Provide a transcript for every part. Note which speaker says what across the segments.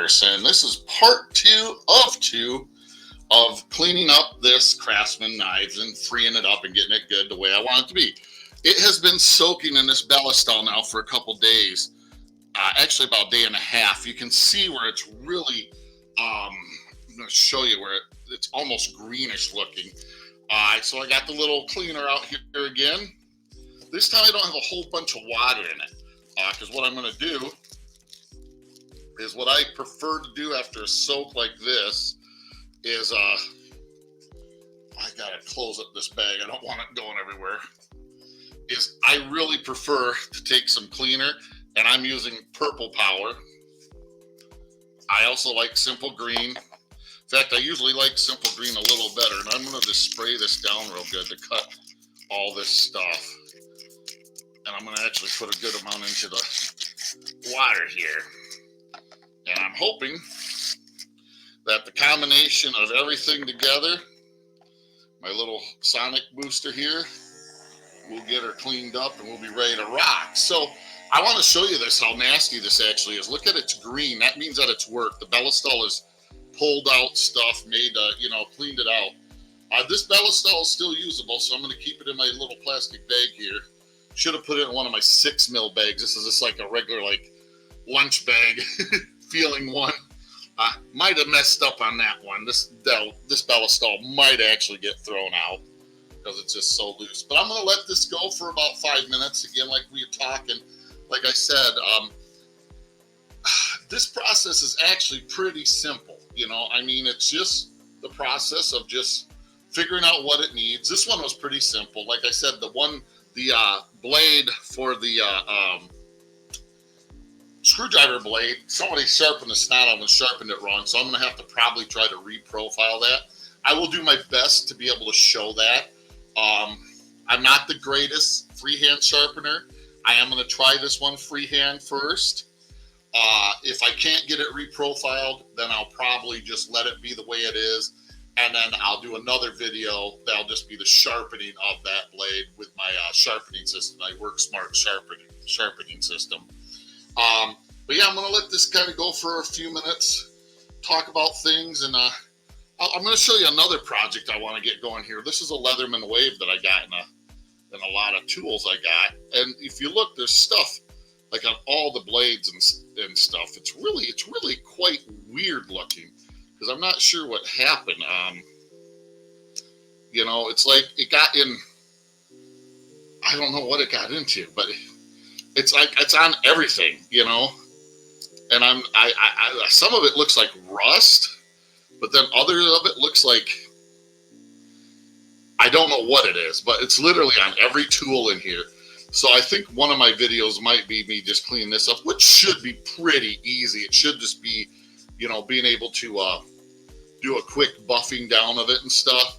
Speaker 1: Anderson. This is part 2 of cleaning up this Craftsman knives and freeing it up and getting it good the way I want it to be. It has been soaking in this Ballistol now for a couple days, actually about a day and a half. You can see where it's really, I'm going to show you where it's almost greenish looking. So I got the little cleaner out here again. This time I don't have a whole bunch of water in it, because what I'm going to do is what I prefer to do after a soak like this is, I gotta close up this bag, I don't want it going everywhere, is I really prefer to take some cleaner, and I'm using Purple Power. I also like Simple Green. In fact, I usually like Simple Green a little better, and I'm gonna just spray this down real good to cut all this stuff. And I'm gonna actually put a good amount into the water here. And I'm hoping that the combination of everything together, my little sonic booster here, will get her cleaned up and we'll be ready to rock. So I want to show you this, how nasty this actually is. Look at its green. That means that it's worked. The Ballistol has pulled out stuff, made, cleaned it out. This Ballistol is still usable, so I'm going to keep it in my little plastic bag here. Should have put it in one of my 6mm bags. This is just like a regular, lunch bag feeling one. Might have messed up on that one. This Ballistol might actually get thrown out because it's just so loose. But I'm going to let this go for about 5 minutes. Again, like we were talking, like I said, this process is actually pretty simple. It's just the process of just figuring out what it needs. This one was pretty simple. Like I said, the blade for the screwdriver blade, somebody sharpened the snot on and sharpened it wrong, so I'm going to have to probably try to reprofile that. I will do my best to be able to show that. I'm not the greatest freehand sharpener. I am going to try this one freehand first. If I can't get it reprofiled, then I'll probably just let it be the way it is, and then I'll do another video that'll just be the sharpening of that blade with my sharpening system, my Work Smart sharpening system. But yeah, I'm going to let this kind of go for a few minutes, talk about things, and I'm going to show you another project I want to get going here. This is a Leatherman Wave that I got in a lot of tools I got. And if you look, there's stuff like on all the blades and stuff. It's really quite weird looking, because I'm not sure what happened. It's like it got in, I don't know what it got into, but it's like it's on everything, and some of it looks like rust, but then other of it looks like, I don't know what it is, but it's literally on every tool in here. So I think one of my videos might be me just cleaning this up, which should be pretty easy. It should just be, being able to do a quick buffing down of it and stuff,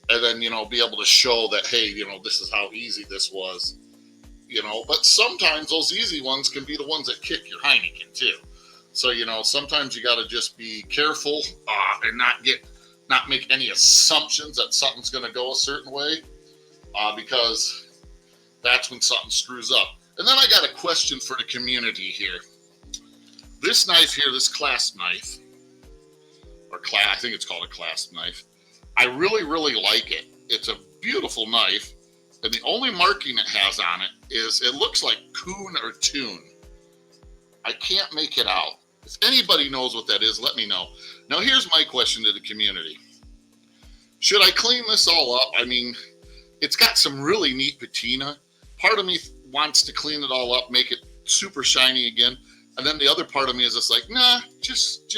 Speaker 1: and then, be able to show that, hey, this is how easy this was. But sometimes those easy ones can be the ones that kick your Heineken too. So, sometimes you got to just be careful and not make any assumptions that something's going to go a certain way, because that's when something screws up. And then I got a question for the community here. This knife here, this clasp knife, I think it's called a clasp knife. I really, really like it. It's a beautiful knife. And the only marking it has on it is, it looks like coon or tune. I can't make it out. If anybody knows what that is, let me know. Now here's my question to the community. Should I clean this all up? It's got some really neat patina. Part of me wants to clean it all up, make it super shiny again. And then the other part of me is just like, nah, just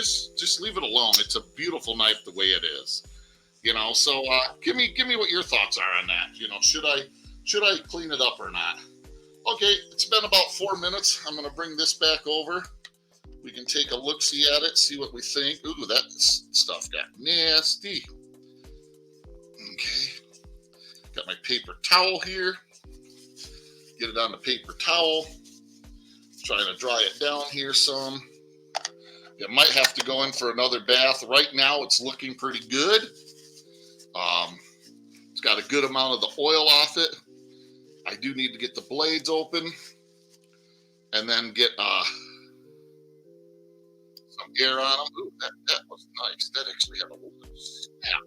Speaker 1: leave it alone. It's a beautiful knife the way it is. So give me what your thoughts are on that. Should I clean it up or not? Okay, it's been about 4 minutes. I'm going to bring this back over. We can take a look-see at it, see what we think. Ooh, that stuff got nasty. Okay, got my paper towel here. Get it on the paper towel. Trying to dry it down here some. It might have to go in for another bath. Right now, it's looking pretty good. It's got a good amount of the oil off it. I do need to get the blades open and then get some air on them. Ooh, that was nice. That actually had a little bit of snap.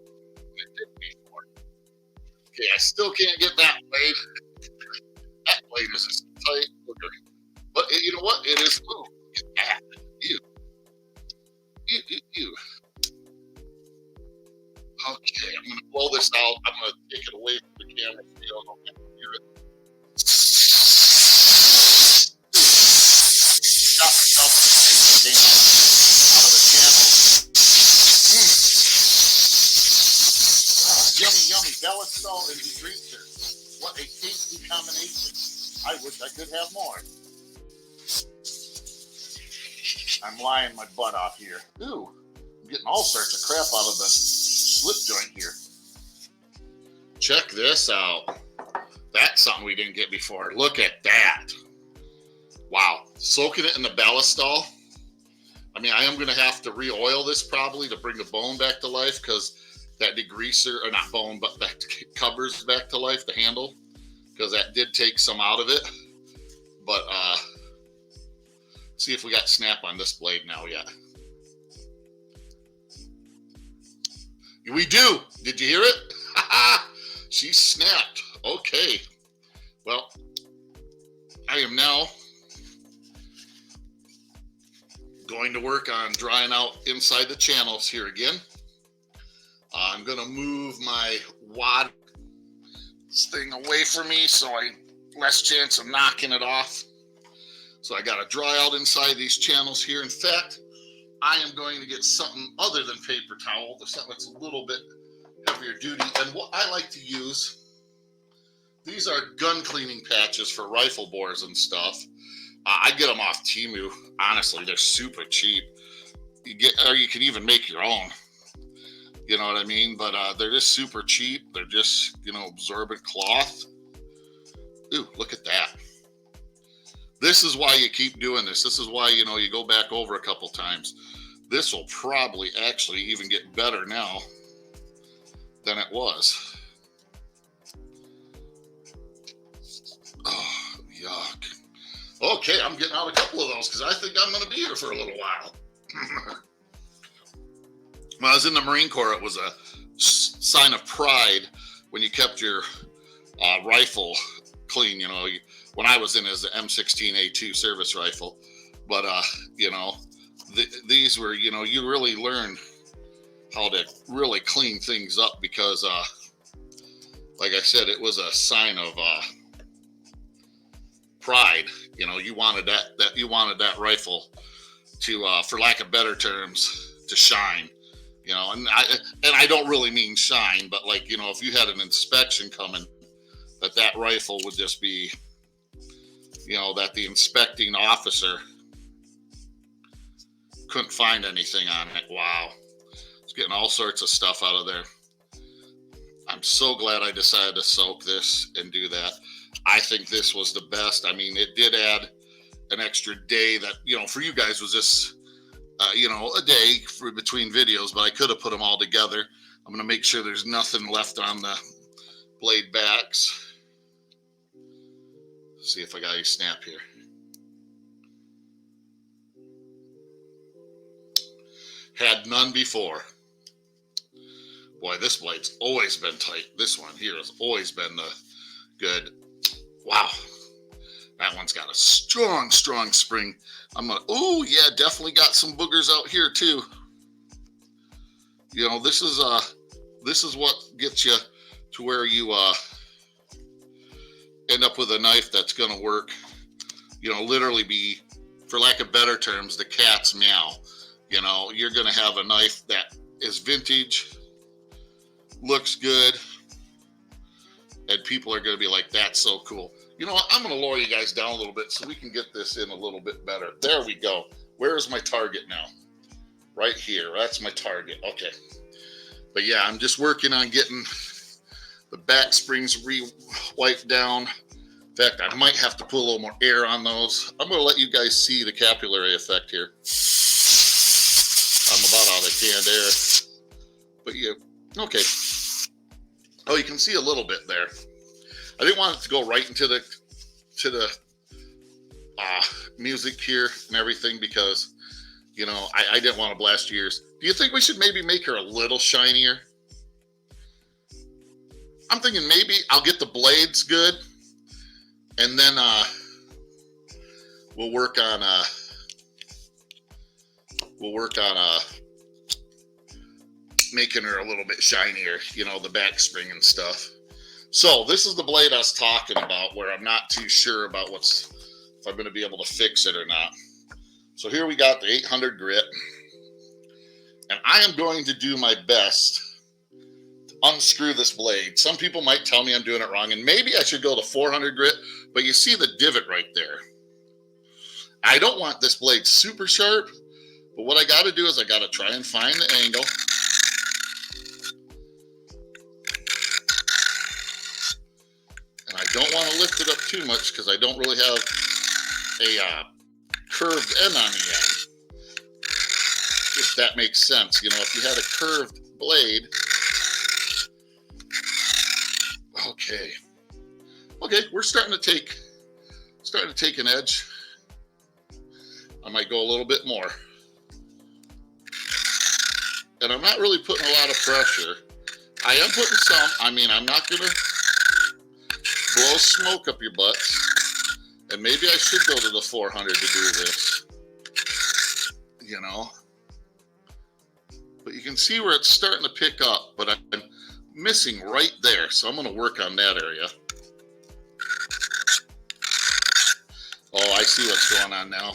Speaker 1: It did before. Okay, I still can't get that blade. That blade is just tight. But you know what? It is. Ooh, look at that. You. You. Okay, I'm going to blow this out. I'm going to take it away from the camera so you don't hear it. Got myself came out of the channel. Yummy, yummy. Bellasol and degreaser. What a tasty combination. I wish I could have more. I'm lying my butt off here. Ooh, I'm getting all sorts of crap out of the slip joint here. Check this out. That's something we didn't get before. Look at that. Wow. Soaking it in the Bellasol. I mean, I am going to have to re-oil this probably to bring the bone back to life because that degreaser, or not bone, but that covers back to life, the handle, because that did take some out of it. But see if we got snap on this blade now yet. We do. Did you hear it? She snapped. Okay. Well, I am now going to work on drying out inside the channels here again. I'm going to move my wad thing away from me so I less chance of knocking it off. So I got to dry out inside these channels here. In fact, I am going to get something other than paper towel, something that's a little bit heavier duty. And what I like to use, these are gun cleaning patches for rifle bores and stuff. I get them off Temu. Honestly, they're super cheap. Or you can even make your own. You know what I mean? But they're just super cheap. They're just, absorbent cloth. Ooh, look at that. This is why you keep doing this. This is why, you go back over a couple times. This will probably actually even get better now than it was. Oh, yuck. Okay, I'm getting out a couple of those because I think I'm going to be here for a little while. When I was in the Marine Corps, it was a sign of pride when you kept your rifle clean. When I was in as the M16A2 service rifle, but these were, you really learn how to really clean things up because, like I said, it was a sign of pride. You wanted that rifle to, for lack of better terms, to shine. And I don't really mean shine, but like, if you had an inspection coming, that rifle would just be, that the inspecting officer couldn't find anything on it. Wow. It's getting all sorts of stuff out of there. I'm so glad I decided to soak this and do that. I think this was the best. I mean, it did add an extra day that, for you guys was just, a day for between videos, but I could have put them all together. I'm going to make sure there's nothing left on the blade backs. See if I got any snap here. Had none before. Boy, this blade's always been tight. This one here has always been the good. Wow. That one's got a strong, strong spring. Oh yeah, definitely got some boogers out here too. This is what gets you to where you end up with a knife that's going to work, literally be, for lack of better terms, the cat's meow. You're going to have a knife that is vintage, looks good, and people are going to be like, that's so cool. You know what? I'm going to lower you guys down a little bit so we can get this in a little bit better. There we go. Where is my target now? Right here. That's my target. Okay. But yeah, I'm just working on getting the back springs wiped down. In fact, I might have to put a little more air on those. I'm going to let you guys see the capillary effect here. I'm about out of canned air. But yeah, okay. Oh, you can see a little bit there. I didn't want it to go right into the music here and everything because, You know, I didn't want to blast your ears. Do you think we should maybe make her a little shinier? I'm thinking maybe I'll get the blades good, and then we'll work on making her a little bit shinier, you know, the back spring and stuff. So this is the blade I was talking about, where I'm not too sure about if I'm going to be able to fix it or not. So here we got the 800 grit, and I am going to do my best to unscrew this blade. Some people might tell me I'm doing it wrong, and maybe I should go to 400 grit, but you see the divot right there. I don't want this blade super sharp, but what I got to do is I got to try and find the angle. And I don't want to lift it up too much because I don't really have a curved end on the end, if that makes sense. You know, if you had a curved blade. Okay, we're starting to take an edge. I might go a little bit more, and I'm not really putting a lot of pressure. I am putting some. I mean, I'm not gonna blow smoke up your butts, and maybe I should go to the 400 to do this, you know. But you can see where it's starting to pick up, but I'm missing right there, so I'm going to work on that area. Oh, I see what's going on now.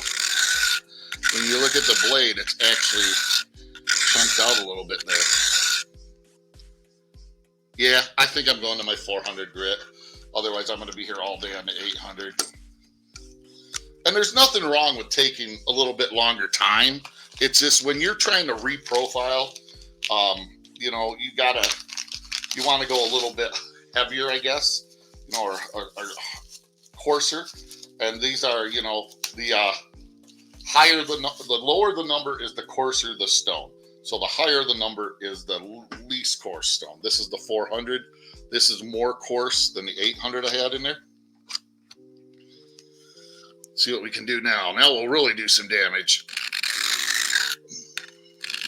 Speaker 1: When you look at the blade, it's actually chunked out a little bit there. Yeah, I think I'm going to my 400 grit. Otherwise, I'm going to be here all day on the 800. And there's nothing wrong with taking a little bit longer time. It's just when you're trying to reprofile, you know, you want to go a little bit heavier, I guess, you know, or coarser. And these are, you know, the higher the lower the number is, the coarser the stone. So the higher the number is the least coarse stone. This is the 400. This is more coarse than the 800 I had in there. See what we can do now. Now we'll really do some damage.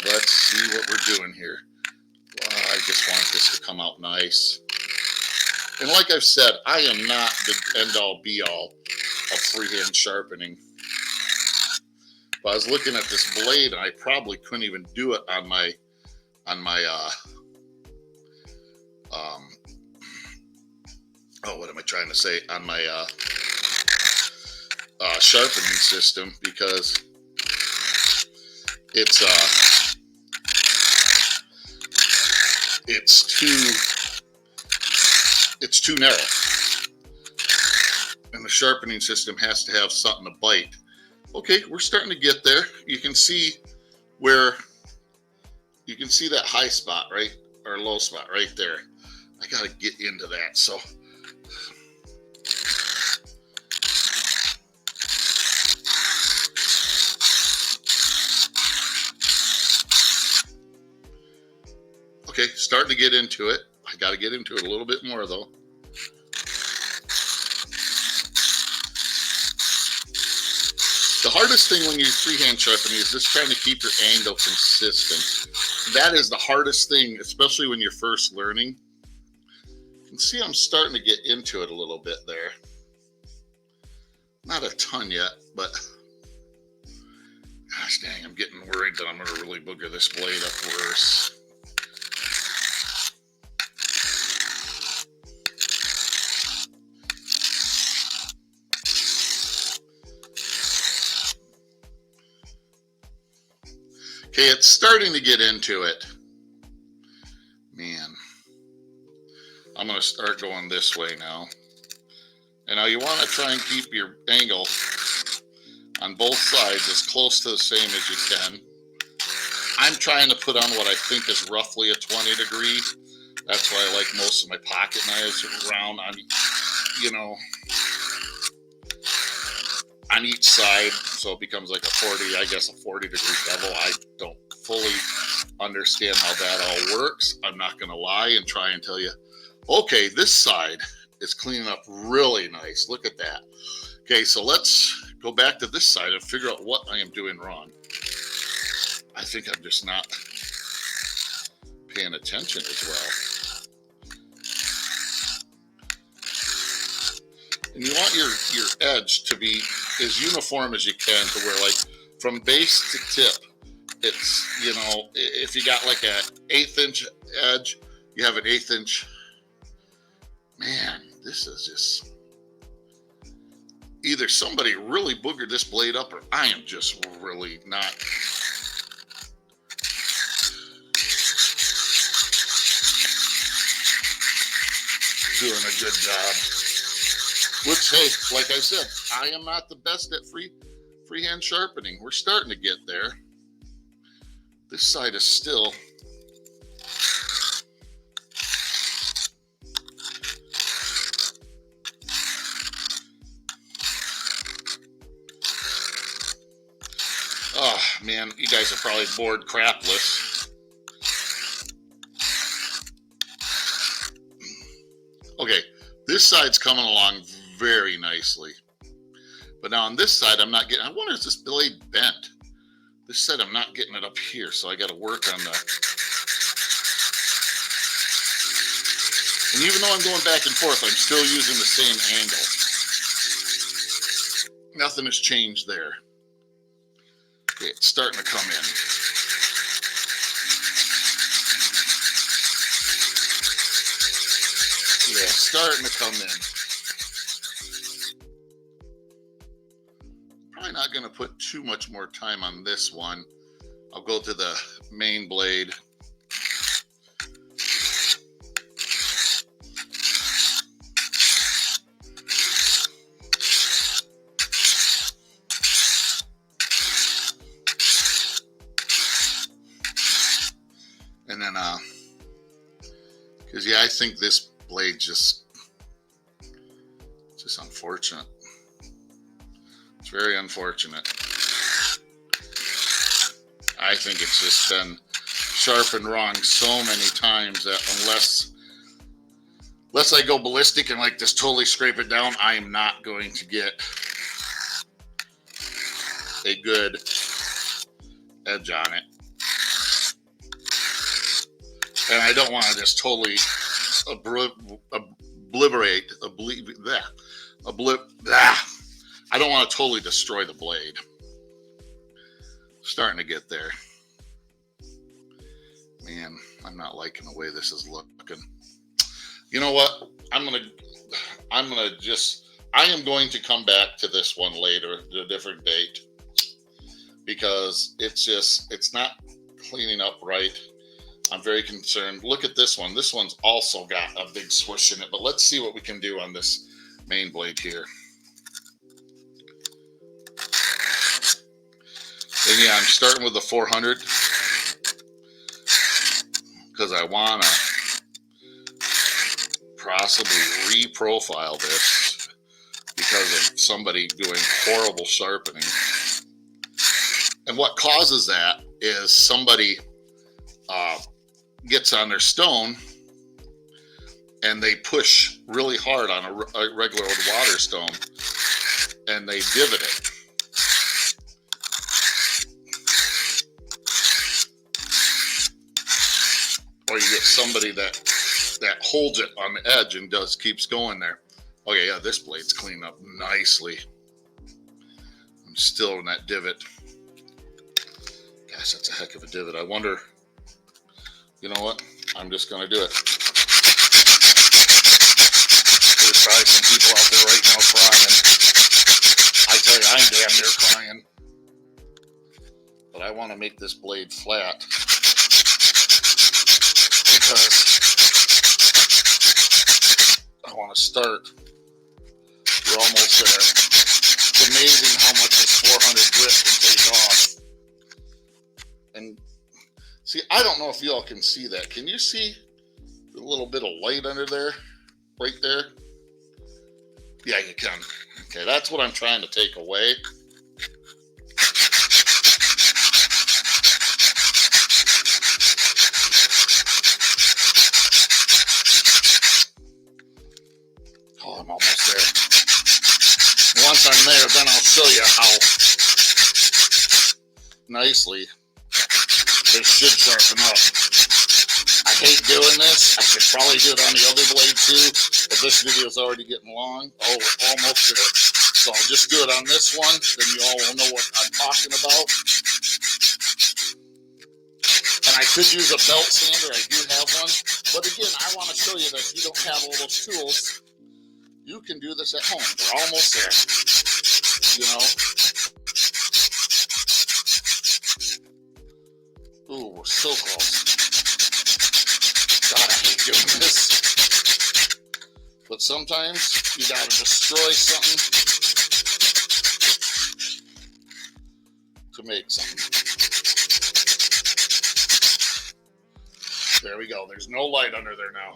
Speaker 1: Let's see what we're doing here. I just want this to come out nice. And like I've said, I am not the end-all be-all of freehand sharpening. But I was looking at this blade, and I probably couldn't even do it on my what am I trying to say? On my sharpening system, because it's too narrow, and the sharpening system has to have something to bite. Okay, we're starting to get there. You can see that high spot, right, or low spot right there. I got to get into that. So okay, starting to get into it. I got to get into it a little bit more though. The hardest thing when you're freehand sharpening is just trying to keep your angle consistent. That is the hardest thing, especially when you're first learning. You can see I'm starting to get into it a little bit there. Not a ton yet, but gosh dang, I'm getting worried that I'm going to really booger this blade up worse. Okay, it's starting to get into it. Man, I'm going to start going this way now. And now you want to try and keep your angle on both sides as close to the same as you can. I'm trying to put on what I think is roughly a 20 degree. That's why I like most of my pocket knives around on, you know, on each side, so it becomes like a 40, I guess a 40 degree bevel. I don't fully understand how that all works. I'm not going to lie and try and tell you, okay, this side is cleaning up really nice. Look at that. Okay, so let's go back to this side and figure out what I am doing wrong. I think I'm just not paying attention as well. And you want your edge to be as uniform as you can, to where like from base to tip, it's, you know, if you got like an 1/8 inch edge, you have an 1/8 inch. Man, this is just, either somebody really boogered this blade up, or I am just really not. Doing a good job. Which, hey, like I said, I am not the best at freehand sharpening. We're starting to get there. This side is still. Oh man, you guys are probably bored crapless. Okay, this side's coming along very nicely. But now on this side, I'm not getting, I wonder, is this blade bent? This side, I'm not getting it up here, so I got to work on the. And even though I'm going back and forth, I'm still using the same angle. Nothing has changed there. Okay, it's starting to come in. Yeah, starting to come in. Probably not going to put too much more time on this one. I'll go to the main blade. And then, because yeah, I think this blade just unfortunate. It's very unfortunate. I think it's just been sharpened wrong so many times that unless I go ballistic and like just totally scrape it down, I am not going to get a good edge on it. And I don't want to just totally I don't want to totally destroy the blade. Starting to get there. Man, I'm not liking the way this is looking. You know what? I am going to come back to this one later, at a different date, because it's not cleaning up right. I'm very concerned. Look at this one. This one's also got a big swoosh in it, but let's see what we can do on this main blade here. And yeah, I'm starting with the 400 because I want to possibly reprofile this because of somebody doing horrible sharpening. And what causes that is somebody gets on their stone and they push really hard on a regular old water stone and they divot it. Or you get somebody that holds it on the edge and keeps going there. Okay, yeah, this blade's cleaned up nicely. I'm still in that divot. Gosh, that's a heck of a divot. I wonder, you know what? I'm just going to do it. There's probably some people out there right now crying. I tell you, I'm damn near crying. But I want to make this blade flat. Because I want to start. We're almost there. It's amazing how much this 400 grit can take off. And see, I don't know if y'all can see that. Can you see the little bit of light under there? Right there? Yeah, you can. Okay, that's what I'm trying to take away. Oh, I'm almost there. Once I'm there, then I'll show you how nicely This should sharpen up. I hate doing this. I should probably do it on the other blade too, but this video is already getting long. Oh, we're almost there. So I'll just do it on this one, then you all will know what I'm talking about. And I could use a belt sander. I do have one. But again, I want to show you that if you don't have all those tools, you can do this at home. We're almost there. You know? Ooh, we're so close. God, I hate doing this. But sometimes you gotta destroy something to make something. There we go. There's no light under there now.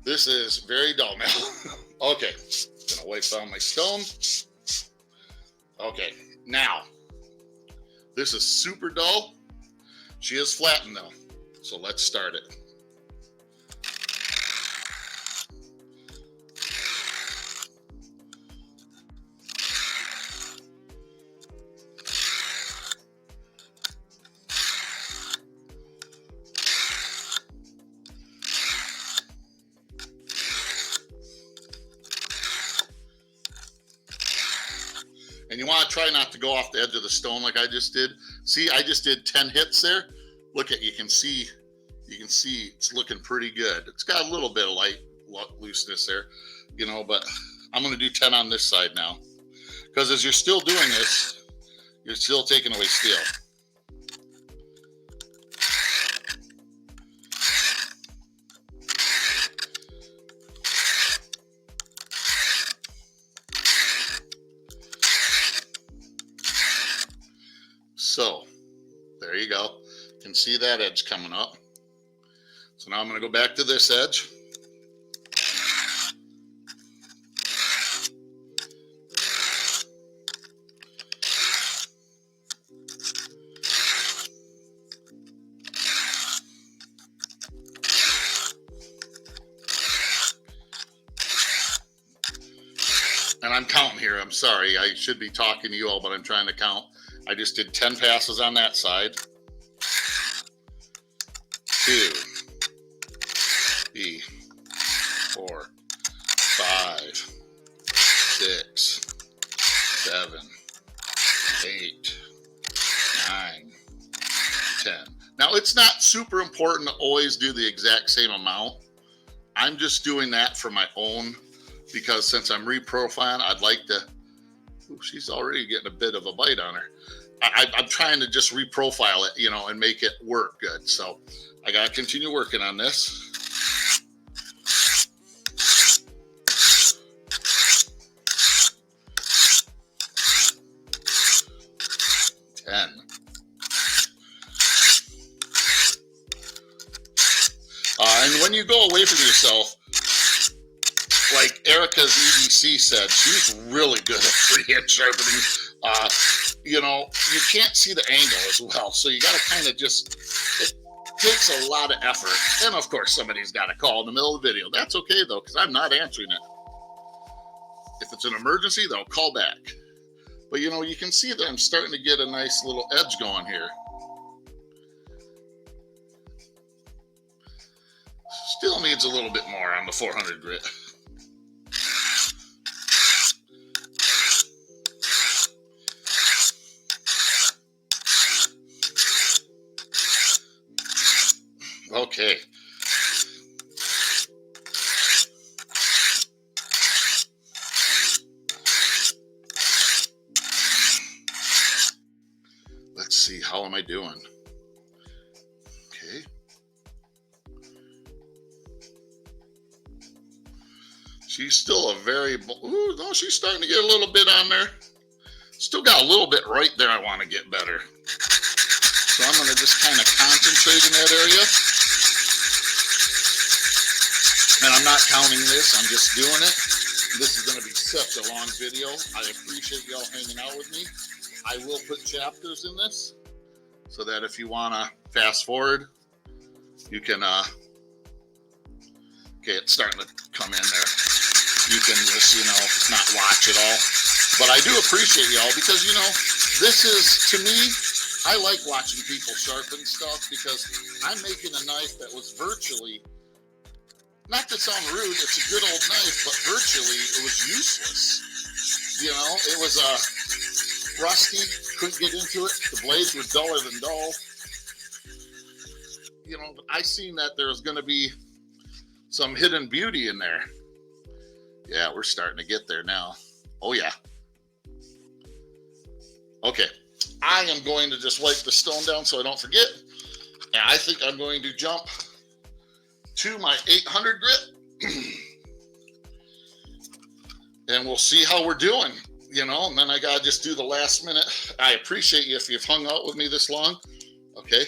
Speaker 1: This is very dull now. Okay, gonna wipe down my stone. Okay, now, this is super dull. She is flattened though, so let's start it. And you want to try not to go off the edge of the stone like I just did. See, I just did 10 hits there. Look at, you can see it's looking pretty good. It's got a little bit of light looseness there, you know, but I'm going to do 10 on this side now. Because as you're still doing this, you're still taking away steel. So, there you go. You can see that edge coming up. So now I'm going to go back to this edge. And I'm counting here. I'm sorry. I should be talking to you all, but I'm trying to count. I just did 10 passes on that side. 2, 3, 4, 5, 6, 7, 8, 9, 10. Now, it's not super important to always do the exact same amount. I'm just doing that for my own, because since I'm reprofiling, I'd like to, ooh, she's already getting a bit of a bite on her. I'm trying to just reprofile it, you know, and make it work good. So I got to continue working on this. And when you go away from yourself, like Erica's EDC said, she's really good at freehand sharpening. You know, you can't see the angle as well, so you got to kind of just, it takes a lot of effort. And of course, somebody's got to call in the middle of the video. That's okay though, because I'm not answering it. If it's an emergency, they'll call back. But you know, you can see that I'm starting to get a nice little edge going here. Still needs a little bit more on the 400 grit. Okay. Let's see, how am I doing? Okay. She's still a very, ooh, no, she's starting to get a little bit on there. Still got a little bit right there I want to get better. So I'm going to just kind of concentrate in that area. And I'm not counting this, I'm just doing it. This is going to be such a long video. I appreciate y'all hanging out with me. I will put chapters in this so that if you want to fast forward, you can, okay, it's starting to come in there. You can just, you know, not watch it all. But I do appreciate y'all because, you know, this is, to me, I like watching people sharpen stuff because I'm making a knife that was virtually, not to sound rude, it's a good old knife, but virtually it was useless. You know, it was rusty, couldn't get into it. The blades were duller than dull. You know, but I seen that there was going to be some hidden beauty in there. Yeah, we're starting to get there now. Oh, yeah. Okay. I am going to just wipe the stone down so I don't forget. And I think I'm going to jump to my 800 grit. And we'll see how we're doing, you know, and then I got to just do the last minute. I appreciate you if you've hung out with me this long. Okay.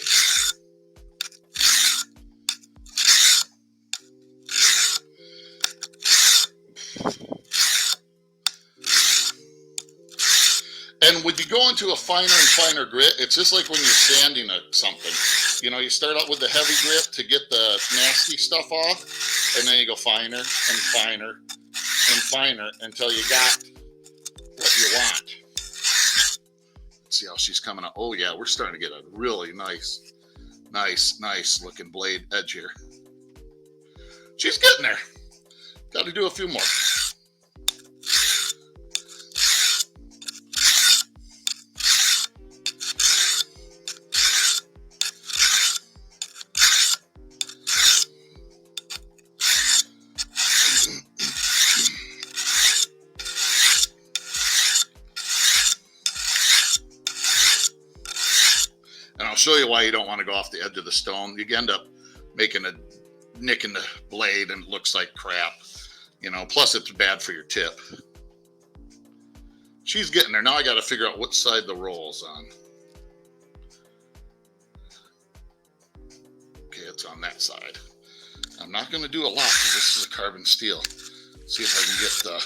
Speaker 1: And when you go into a finer and finer grit, it's just like when you're sanding something. You know, you start out with the heavy grit to get the nasty stuff off, and then you go finer and finer and finer until you got what you want. Let's see how she's coming out. Oh yeah, we're starting to get a really nice looking blade edge here. She's getting there. Got to do a few more. Show you why you don't want to go off the edge of the stone. You end up making a nick in the blade and it looks like crap, you know, plus it's bad for your tip. She's getting there. Now I got to figure out which side the roll's on. Okay, it's on that side. I'm not going to do a lot because this is a carbon steel. See if I can get the,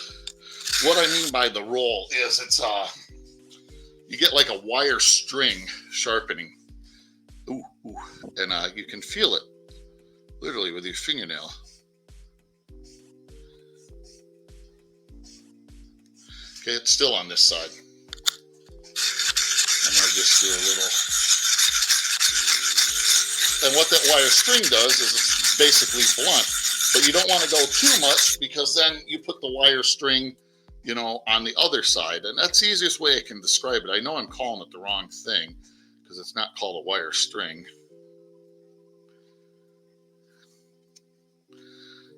Speaker 1: what I mean by the roll is it's you get like a wire string sharpening. Ooh, and you can feel it literally with your fingernail. Okay, it's still on this side. I'm going to just do a little. And what that wire string does is it's basically blunt, but you don't want to go too much because then you put the wire string, you know, on the other side. And that's the easiest way I can describe it. I know I'm calling it the wrong thing, because it's not called a wire string.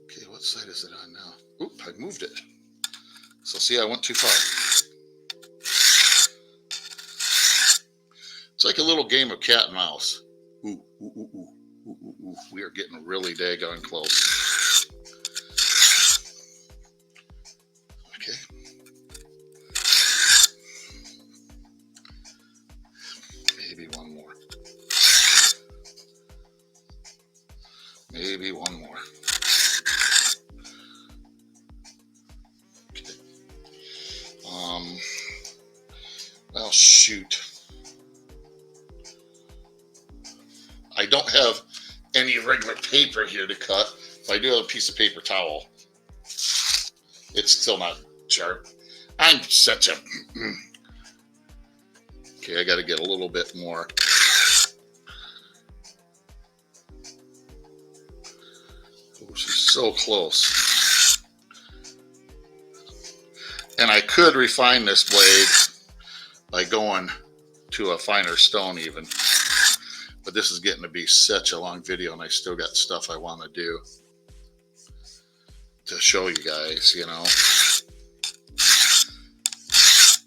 Speaker 1: Okay, what side is it on now? Oop, I moved it. So see, I went too far. It's like a little game of cat and mouse. Ooh, ooh, ooh, ooh, ooh, ooh, ooh. We are getting really daggone close. Okay. Maybe one more. Maybe one more. Okay. Well, shoot. I don't have any regular paper here to cut. If I do have a piece of paper towel, it's still not sharp. I'm such a... Okay, I got to get a little bit more. Oh, she's so close. And I could refine this blade by going to a finer stone even. But this is getting to be such a long video and I still got stuff I want to do to show you guys, you know.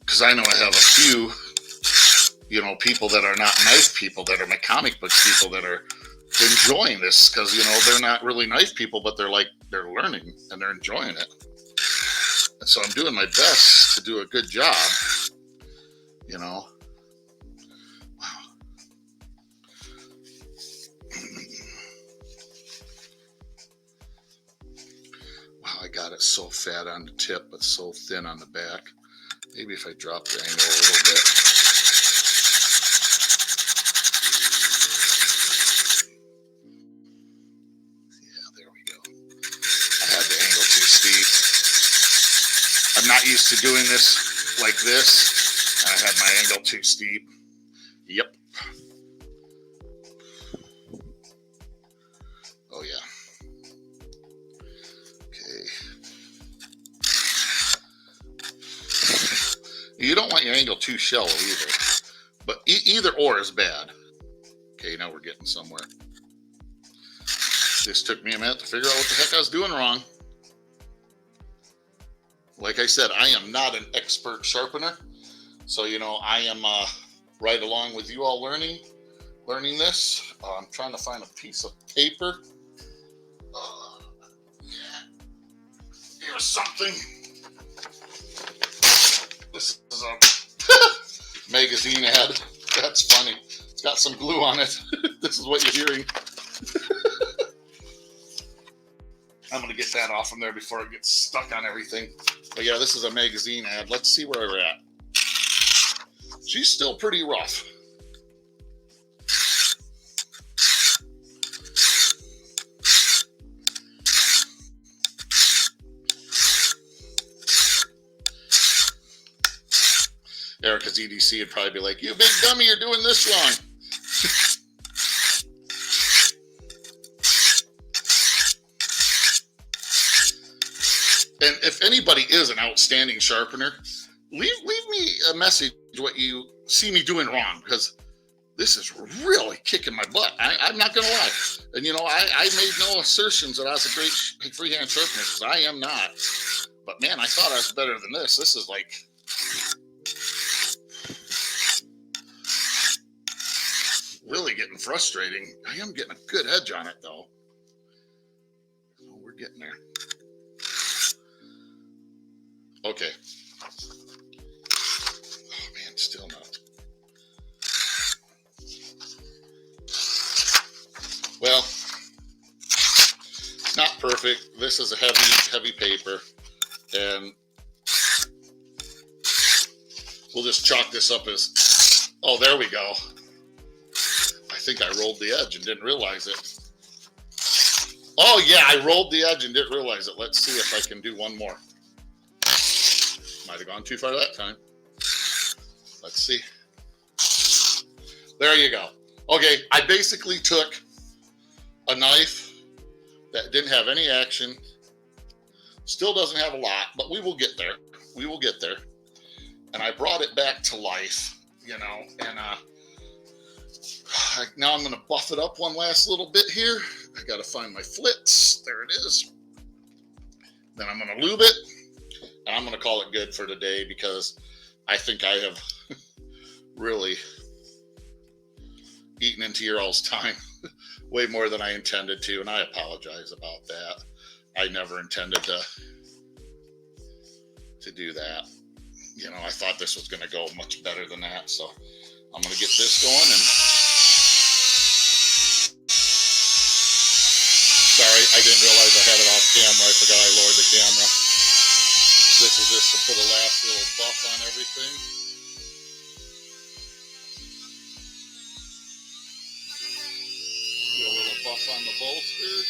Speaker 1: Because I know I have a few, you know, people that are not knife people, that are my comic book people that are enjoying this because, you know, they're not really knife people, but they're learning and they're enjoying it. And so I'm doing my best to do a good job, you know. Wow. Wow, I got it so fat on the tip, but so thin on the back. Maybe if I drop the angle a little bit. Not used to doing this like this, and I had my angle too steep. Yep. You don't want your angle too shallow either, but either or is bad. Okay, now we're getting somewhere. This took me a minute to figure out what the heck I was doing wrong. Like I said, I am not an expert sharpener, so you know I am right along with you all learning this. I'm trying to find a piece of paper. Here's something. This is a magazine ad. That's funny. It's got some glue on it. This is what you're hearing. I'm going to get that off from there before it gets stuck on everything. But yeah, this is a magazine ad. Let's see where we're at. She's still pretty rough. Erica's EDC would probably be like, you big dummy, you're doing this wrong. And if anybody is an outstanding sharpener, leave me a message what you see me doing wrong, because this is really kicking my butt. I'm not going to lie. And, you know, I made no assertions that I was a great freehand sharpener, because I am not. But, man, I thought I was better than this. This is like... really getting frustrating. I am getting a good edge on it, though. Oh, we're getting there. Okay. Oh, man, still not. Well, it's not perfect. This is a heavy paper, and we'll just chalk this up as, oh, there we go. I think I rolled the edge and didn't realize it. Oh yeah, I rolled the edge and didn't realize it. Let's see if I can do one more. Might have gone too far that time. Let's see. There you go. Okay, I basically took a knife that didn't have any action. Still doesn't have a lot, but we will get there. We will get there. And I brought it back to life, you know, and now I'm going to buff it up one last little bit here. I got to find my flits. There it is. Then I'm going to lube it, and I'm going to call it good for today, because I think I have really eaten into your all's time way more than I intended to, and I apologize about that. I never intended to do that. You know, I thought this was going to go much better than that, so I'm going to get this going. And sorry, I didn't realize I had it off camera. I forgot I lowered the camera. This is just to put a last little buff on everything. Do a little buff on the bolster.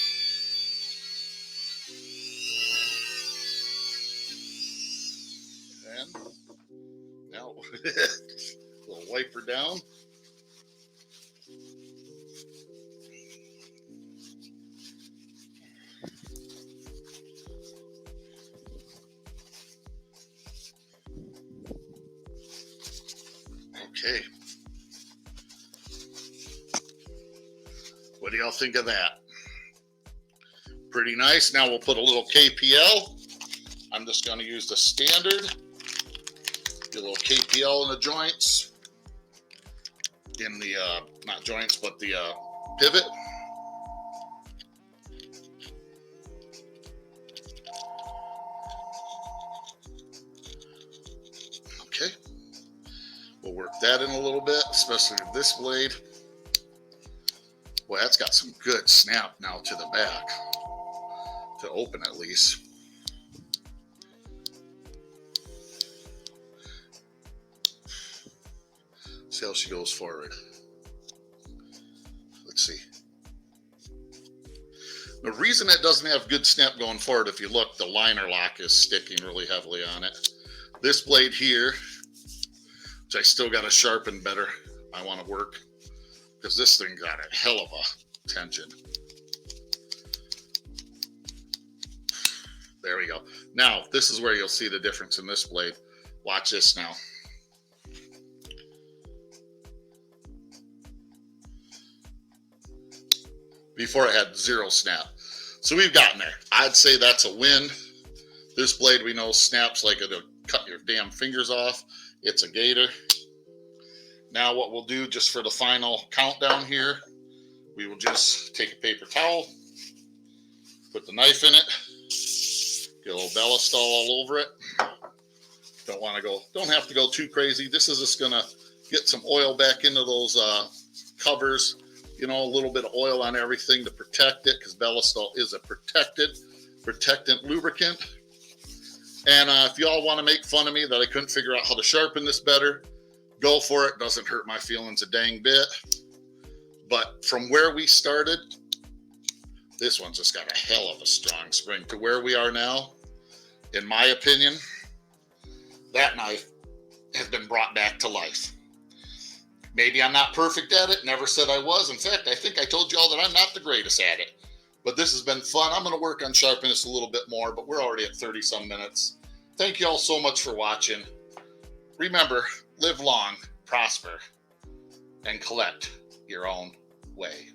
Speaker 1: And now, a little wiper down. Okay. What do y'all think of that? Pretty nice. Now we'll put a little KPL. I'm just going to use the standard. Get a little KPL in the joints. In the, not joints, but the pivot. Okay. We'll work that in a little bit, especially with this blade. Boy, that's got some good snap now to the back. To open at least. See how she goes forward. Let's see. The reason it doesn't have good snap going forward, if you look, the liner lock is sticking really heavily on it. This blade here, which I still got to sharpen better, I want to work, because this thing got a hell of a tension. There we go. Now, this is where you'll see the difference in this blade. Watch this now. before it had 0 snap. So we've gotten there. I'd say that's a win. This blade we know snaps like it'll cut your damn fingers off. It's a gator. Now what we'll do just for the final countdown here, we will just take a paper towel, put the knife in it, get a little Ballistol all over it. Don't have to go too crazy. This is just gonna get some oil back into those covers, you know, a little bit of oil on everything to protect it, because Ballistol is a protectant lubricant. And if y'all want to make fun of me that I couldn't figure out how to sharpen this better, go for it. Doesn't hurt my feelings a dang bit. But from where we started, this one's just got a hell of a strong spring. To where we are now, in my opinion, that knife has been brought back to life. Maybe I'm not perfect at it. Never said I was. In fact, I think I told y'all that I'm not the greatest at it. But this has been fun. I'm going to work on sharpening this a little bit more, but we're already at 30-some minutes. Thank you all so much for watching. Remember, live long, prosper, and collect your own way.